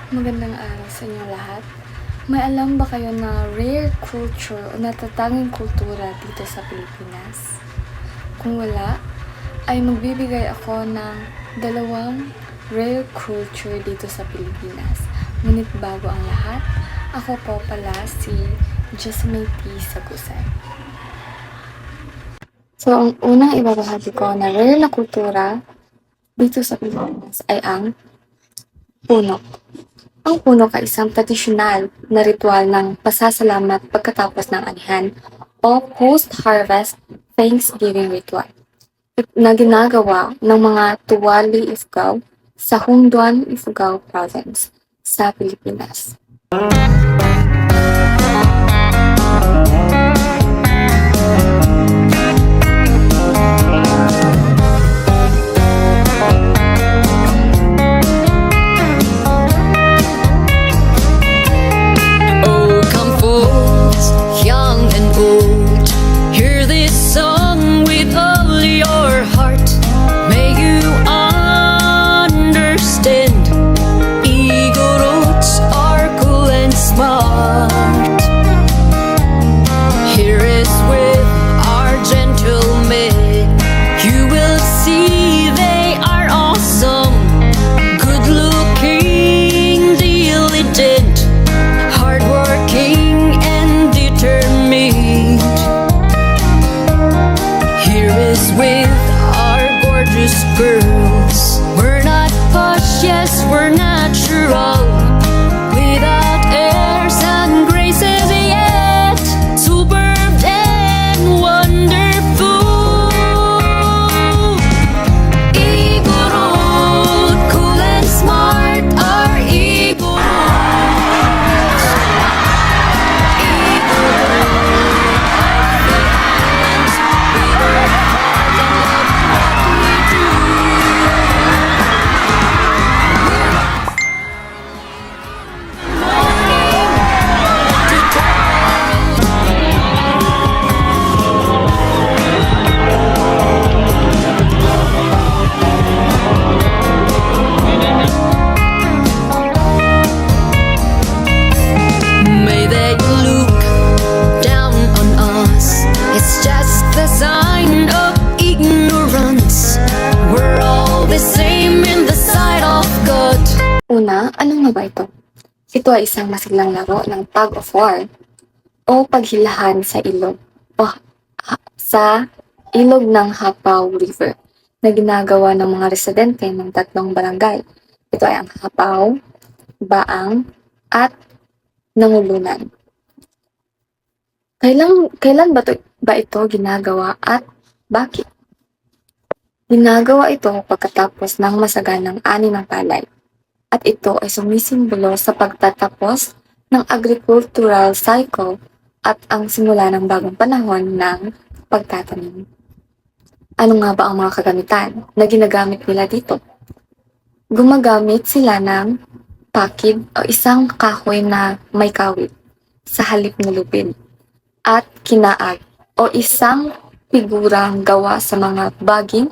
Magandang araw sa inyo lahat. May alam ba kayo na rare culture o natatanging kultura dito sa Pilipinas? Kung wala, ay magbibigay ako ng dalawang rare culture dito sa Pilipinas. Ngunit bago ang lahat, ako po pala si Jasmine P. Sagusay. So, ang unang ibabahagi ko na rare na kultura dito sa Pilipinas ay ang puno. Ang puno ay isang tradisyonal na ritual ng pasasalamat pagkatapos ng anihan o post-harvest Thanksgiving ritual na ginagawa ng mga Tuwali Ifugao sa Hungduan, Ifugao Province sa Pilipinas. Girls, we're not posh, yes, we're natural, without airs and graces yet, superb and wonderful. Igorot, cool and smart, our Igorot. Una, ano nga ba ito? Ito ay isang masiglang laro ng tug of war o paghilahan sa ilog sa ilog ng Hapaw River na ginagawa ng mga residente ng tatlong barangay. Ito ay ang Hapaw, Baang, at Nangulunan. Kailan ba ito ginagawa at bakit? Ginagawa ito pagkatapos ng masaganang ani ng palay. At ito ay sumisimbolo sa pagtatapos ng agricultural cycle at ang simula ng bagong panahon ng pagtatanim. Ano nga ba ang mga kagamitan na ginagamit nila dito? Gumagamit sila ng pakid o isang kahoy na may kawit sa halip na lupin at kinaag o isang figurang gawa sa mga baging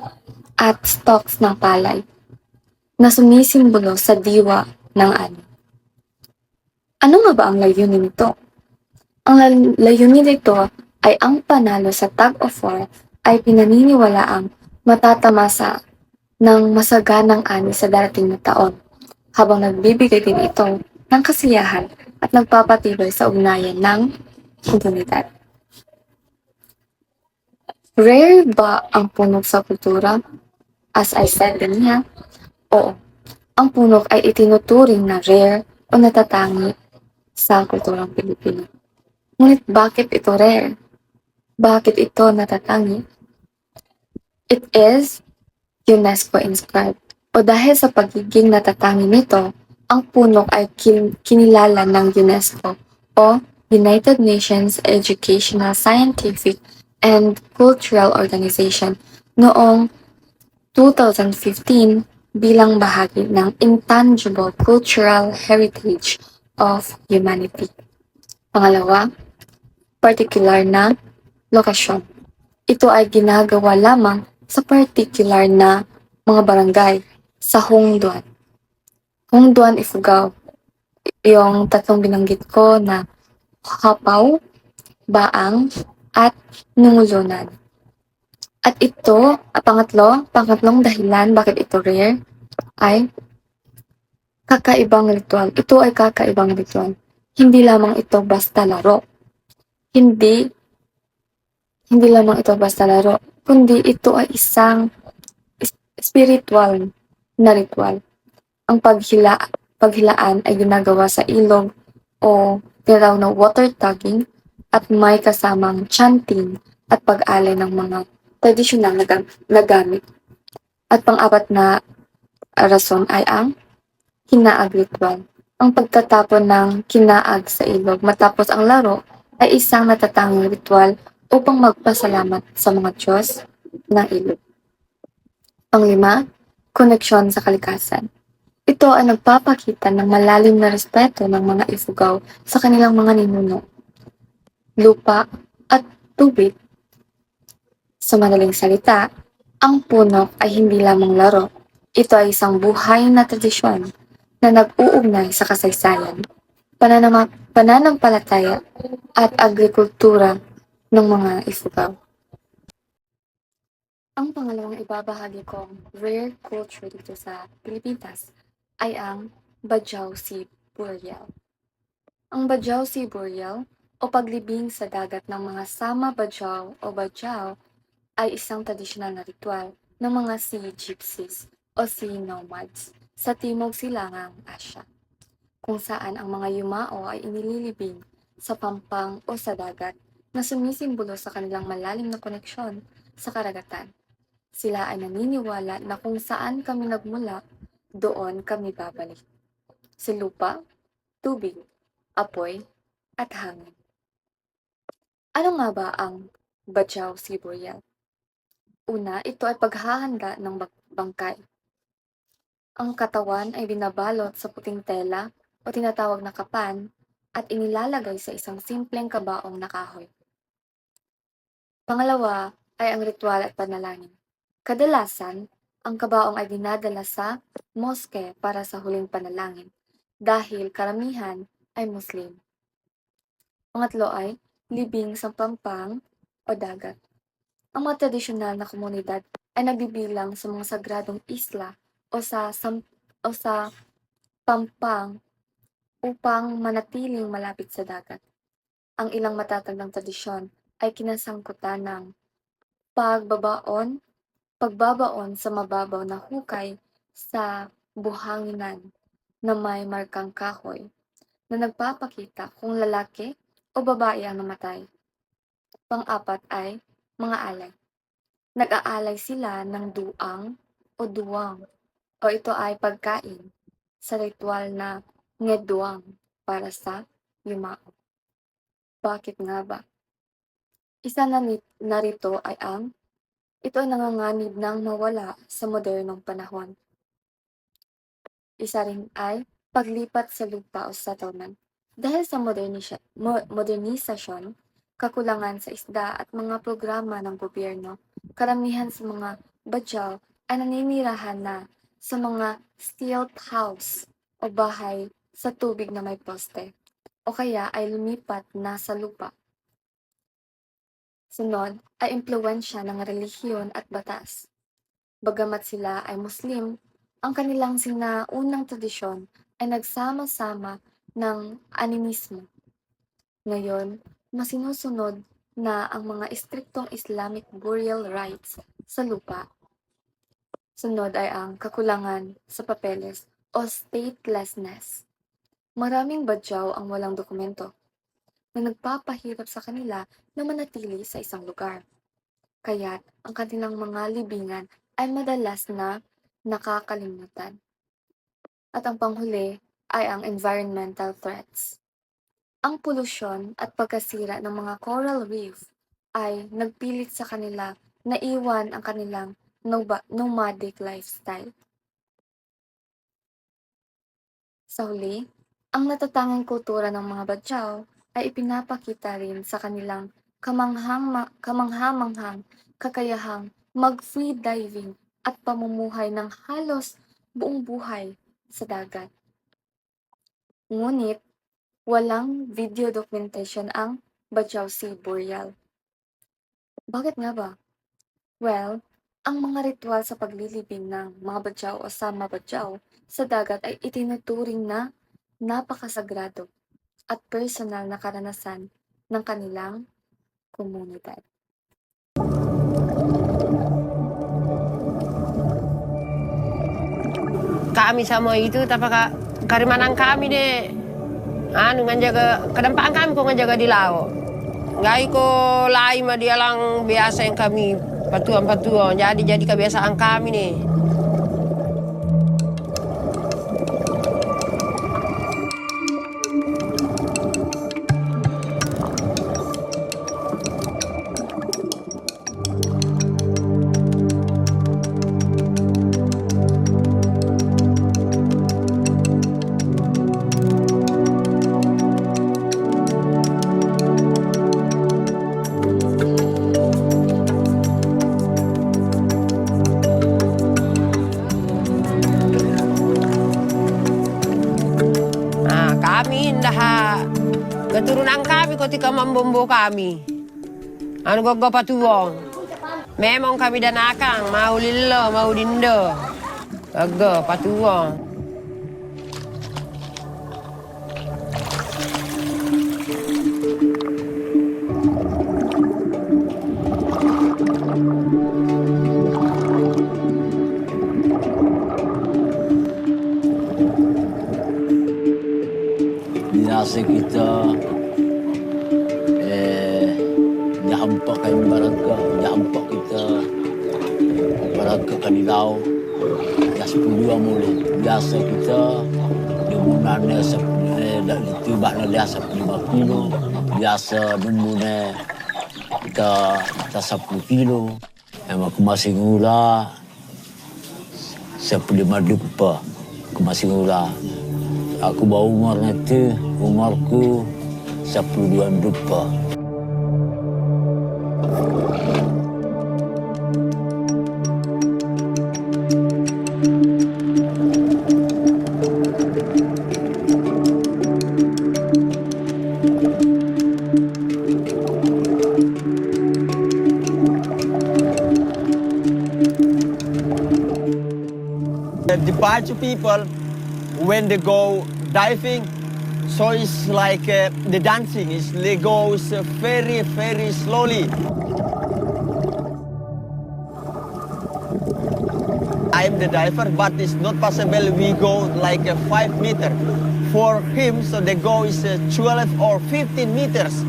at stalks ng palay na sumisimbolo sa diwa ng ani. Ano nga ba ang layunin nito? Ang layunin nito ay ang panalo sa tug of war ay pinaniniwalaang matatamasa ng masaganang ani sa darating na taon, habang nagbibigay din ito ng kasiyahan at nagpapatibay sa ugnayan ng komunidad. Rare ba ang punog sa kultura? As I said kanina, oo, ang punog ay itinuturing na rare o natatangi sa kulturang Pilipino. Ngunit bakit ito rare? Bakit ito natatangi? It is UNESCO inscribed. O dahil sa pagiging natatangi nito, ang punog ay kinilala ng UNESCO o United Nations Educational, Scientific, and Cultural Organization noong 2015 bilang bahagi ng Intangible Cultural Heritage of Humanity. Pangalawa, particular na lokasyon. Ito ay ginagawa lamang sa particular na mga barangay sa Hungduan, Ifugao, yung tatlong binanggit ko na hapaw, baang, at nungulunan. At ito, pangatlong dahilan bakit ito rare ay kakaibang ritual. Ito ay kakaibang ritual. Hindi lamang ito basta laro. Hindi, hindi lamang ito basta laro, kundi ito ay isang spiritual na ritual. Ang paghilaan ay ginagawa sa ilog o tinatawag na water tagging at may kasamang chanting at pag-alay ng mga tradisyonal na gamit. At pang-apat na rason ay ang kinaag ritual. Ang pagtatapon ng kinaag sa ilog matapos ang laro ay isang natatanging ritual upang magpasalamat sa mga Diyos ng ilog. Panglima, koneksyon sa kalikasan. Ito ay nagpapakita ng malalim na respeto ng mga Ifugao sa kanilang mga ninuno, lupa, at tubig. Sa madaling salita, ang punok ay hindi lamang laro. Ito ay isang buhay na tradisyon na nag-uugnay sa kasaysayan, pananampalataya, at agrikultura ng mga Ifugao. Ang pangalawang ibabahagi kong rare culture dito sa Pilipinas ay ang Bajau Sea Burial. Ang Bajau Sea Burial o paglibing sa dagat ng mga Sama Bajau o Bajau ay isang tradisyonal na ritual ng mga sea gypsies o sea nomads sa Timog Silangang Asya, kung saan ang mga yumao ay inililibing sa pampang o sa dagat na sumisimbolo sa kanilang malalim na koneksyon sa karagatan. Sila ay naniniwala na kung saan kami nagmula, doon kami babalik. Si lupa, tubig, apoy, at hangin. Ano nga ba ang Bajau Sea Burial? Una, ito ay paghahanda ng bangkay. Ang katawan ay binabalot sa puting tela o tinatawag na kapan at inilalagay sa isang simpleng kabaong na kahoy. Pangalawa ay ang ritual at panalangin. Kadalasan, ang kabaong ay dinadala sa moske para sa huling panalangin dahil karamihan ay Muslim. Pangatlo ay libing sa pampang o dagat. Ang mga tradisyonal na komunidad ay nagbibilang sa mga sagradong isla o sa pampang upang manatiling malapit sa dagat. Ang ilang matatandang tradisyon ay kinasangkutan ng pagbabaon sa mababaw na hukay sa buhanginan na may markang kahoy na nagpapakita kung lalaki o babae ang namatay. Pang-apat ay mga alay. Nag-aalay sila ng duang o duwang o ito ay pagkain sa ritual na ngedwang para sa yumao. Bakit nga ba? Isa na narito ay ito ay nanganganib ng mawala sa modernong panahon. Isa rin ay paglipat sa lupa o settlement. Dahil sa modernisasyon, kakulangan sa isda at mga programa ng gobyerno, karamihan sa mga Bajau ay naninirahan na sa mga stilt house o bahay sa tubig na may poste, o kaya ay lumipat na sa lupa. Sunod ay impluwensya ng relihiyon at batas. Bagamat sila ay Muslim, ang kanilang sinaunang tradisyon ay nagsama-sama ng animismo. Ngayon, mas sinusunod na ang mga istriktong Islamic burial rites sa lupa. Sunod ay ang kakulangan sa papeles o statelessness. Maraming Bajau ang walang dokumento na nagpapahirap sa kanila na manatili sa isang lugar. Kaya't ang kanilang mga libingan ay madalas na nakakalimutan. At ang panghuli ay ang environmental threats. Ang polusyon at pagkasira ng mga coral reef ay nagpilit sa kanila na iwan ang kanilang nomadic lifestyle. Sa huli, ang natatanging kultura ng mga Bajau ay ipinapakita rin sa kanilang kamanghamanghang kakayahang mag-free diving at pamumuhay ng halos buong buhay sa dagat. Ngunit walang video documentation ang Bajau Sea Boreal. Bakit nga ba? Well, ang mga ritual sa paglilibing ng mga Bajau o Sama Bajau sa dagat ay itinuturing na napakasagrado at personal na karanasan ng kanilang komunidad. Kami sama itu tapaka karimanan kami deh ngajaga kedampaan kami kok ngajaga di laut. Ngai ko lai mah dia lang biasa yang kami patuan jadi kebiasaan kami nih. Kami dah keturunan kami ketika membombo kami. Anu gogo patuong. Memang kami dan akang mau lilo mau dindo. Gogo patuong. Biasa kita hampak kain barangka, hampak kita barangka kanilau. Ya 10 mulai. Biasa kita demunannya dak ditibakna biasa 5 kilo. Biasa demunnya kita 10 kilo. Emang aku masih ngula 15 dupa. Aku masih ngula. Aku bawa umur nanti, umarku 12 dupa. The Baju people, when they go diving, so it's like the dancing. They go very, very slowly. I'm the diver, but it's not possible we go like 5 meters. For him, so they go is 12 or 15 meters.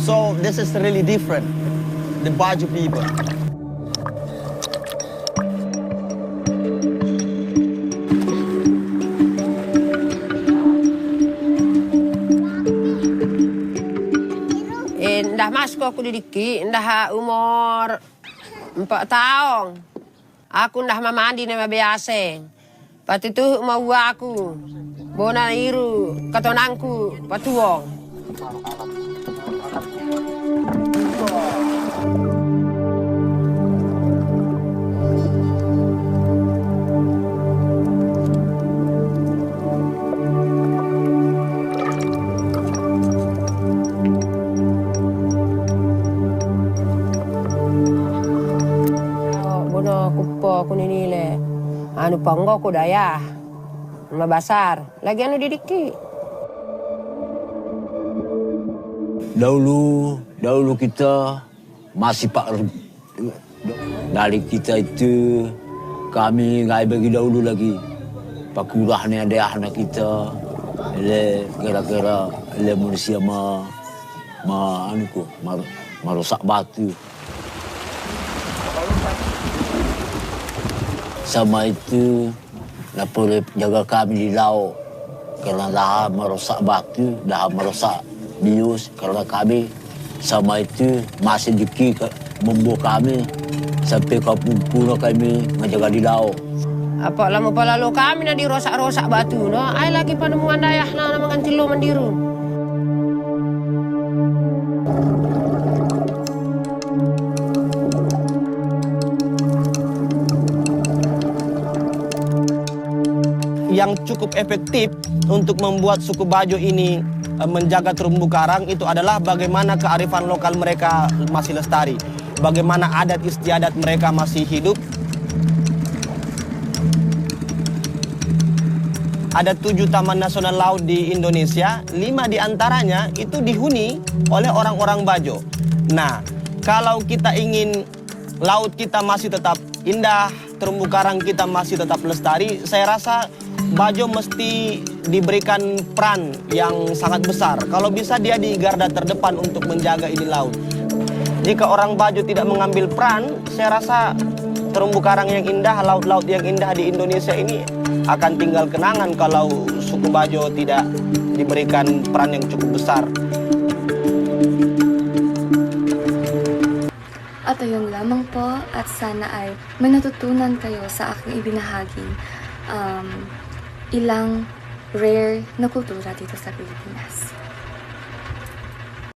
So this is really different, the Baju people. Dah masuk aku didiki, dah umur 4 tahun. Aku dah mandi nama biasa. Pati tu mau aku. Bona iru katonangku patuong. Aku ninile anu panggo ko daya mabasar lagi anu didiki Dahulu kita masih dari kita itu kami ngai bagi dahulu lagi pakurahnya ada anak kita kira-kira manusia merusak batu. Sama itu, lapor jaga kami di laut. Karena dah merusak batu, dah merusak bius. Karena kami sama itu masih diki membawa kami sampai kampung pulau kami menjaga di laut. Apa lama lalu kami na dirosak-rosak batu, no? Ay lagi panemuan dayah na naman tilo mandiru. yang cukup efektif untuk membuat suku Bajo ini menjaga terumbu karang itu adalah bagaimana kearifan lokal mereka masih lestari, bagaimana adat istiadat mereka masih hidup. Ada 7 taman nasional laut di Indonesia, 5 diantaranya itu dihuni oleh orang-orang Bajo. Nah, kalau kita ingin laut kita masih tetap indah, terumbu karang kita masih tetap lestari, saya rasa Bajo mesti diberikan peran yang sangat besar. Kalau bisa dia di garda terdepan untuk menjaga ini laut. Jika orang Bajo tidak mengambil peran, saya rasa terumbu karang yang indah, laut-laut yang indah di Indonesia ini akan tinggal kenangan kalau suku Bajo tidak diberikan peran yang cukup besar. At ayun lamang po at sana ay may natutunan kayo sa aking ibinahagi ilang rare na kultura dito sa Pilipinas.